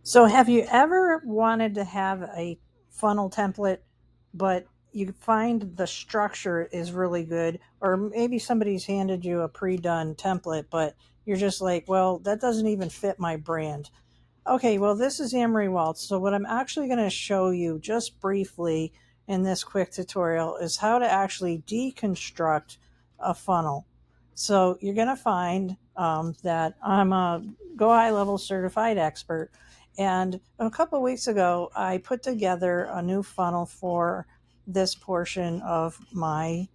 So, have you ever wanted to have a funnel template, but you find the structure is really good, or maybe somebody's handed you a pre done template, but you're just like, well, that doesn't even fit my brand? Okay, well, this is Amory Waltz. So, what I'm actually going to show you just briefly in this quick tutorial is how to actually deconstruct a funnel. So, you're going to find that I'm a Go High Level certified expert. And a couple of weeks ago, I put together a new funnel for this portion of my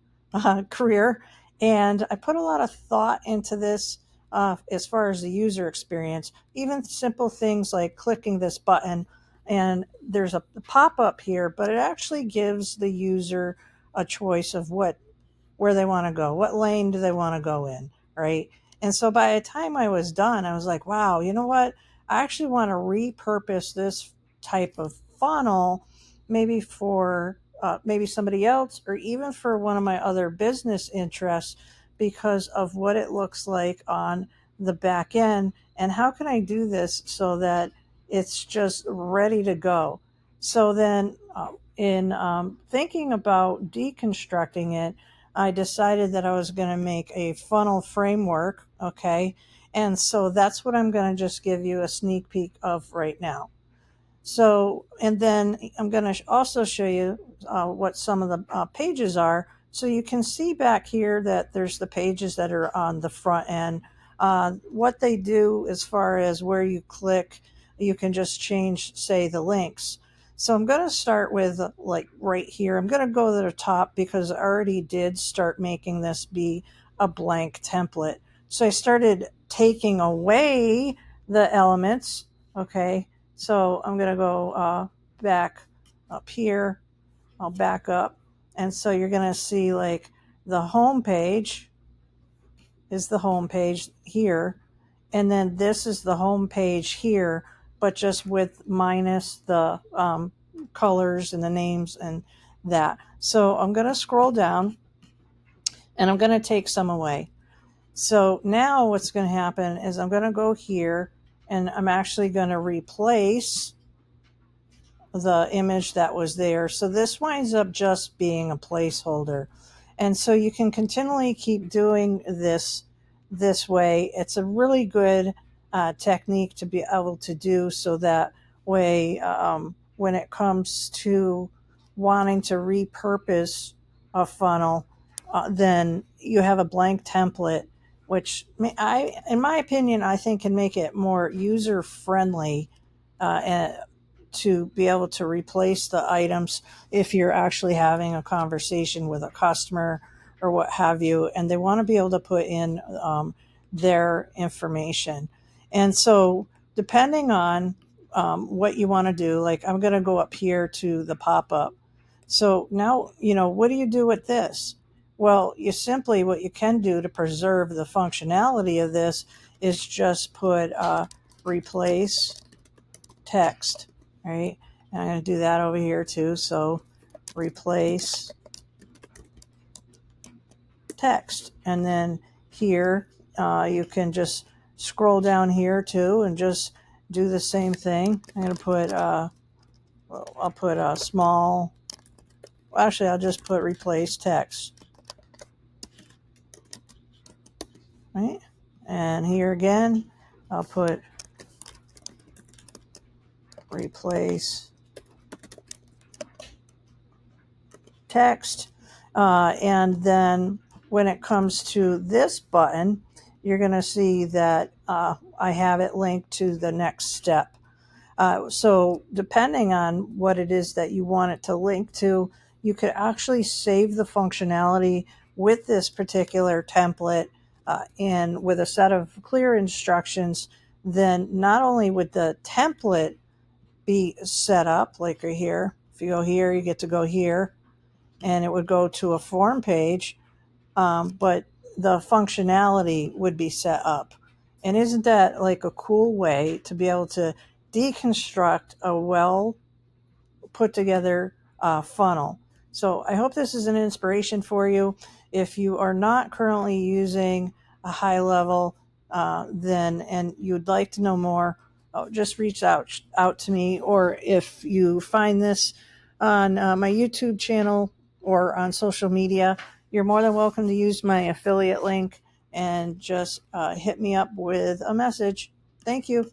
career. And I put a lot of thought into this as far as the user experience, even simple things like clicking this button and there's a pop up here, but it actually gives the user a choice of where they want to go, what lane do they want to go in, right? And so by the time I was done, I was like, wow, you know what? I actually want to repurpose this type of funnel, maybe for maybe somebody else, or even for one of my other business interests, because of what it looks like on the back end. And how can I do this so that it's just ready to go? So then, in thinking about deconstructing it, I decided that I was going to make a funnel framework. Okay. And so that's what I'm going to just give you a sneak peek of right now. So, and then I'm going to also show you what some of the pages are. So you can see back here that there's the pages that are on the front end. What they do as far as where you click, you can just change, say, the links. So I'm going to start with like right here. I'm going to go to the top because I already did start making this be a blank template. So I started taking away the elements. Okay, so I'm going to go back up here. I'll back up. And so you're going to see like the home page is the home page here. And then this is the home page here, but just with minus the colors and the names and that. So I'm going to scroll down and I'm going to take some away. So now what's going to happen is I'm going to go here and I'm actually going to replace the image that was there. So this winds up just being a placeholder. And so you can continually keep doing this way. It's a really good technique to be able to do so that way when it comes to wanting to repurpose a funnel, then you have a blank template, which in my opinion, I think can make it more user friendly and to be able to replace the items if you're actually having a conversation with a customer or what have you, and they want to be able to put in their information. And so, depending on what you want to do, like I'm going to go up here to the pop up. So now, what do you do with this? Well, what you can do to preserve the functionality of this is just put replace text, right? And I'm going to do that over here too. So replace text. And then here, you can just scroll down here too and just do the same thing. I'm going to put, I'll put a small, actually, I'll just put replace text, right? And here again, I'll put replace text. And then when it comes to this button, you're going to see that I have it linked to the next step. So depending on what it is that you want it to link to, you could actually save the functionality with this particular template and with a set of clear instructions. Then not only would the template be set up like right here, if you go here, you get to go here, and it would go to a form page, but the functionality would be set up. And isn't that like a cool way to be able to deconstruct a well put together funnel? So I hope this is an inspiration for you. If you are not currently using a HighLevel, then and you'd like to know more, just reach out to me. Or if you find this on my YouTube channel or on social media, you're more than welcome to use my affiliate link and just hit me up with a message. Thank you.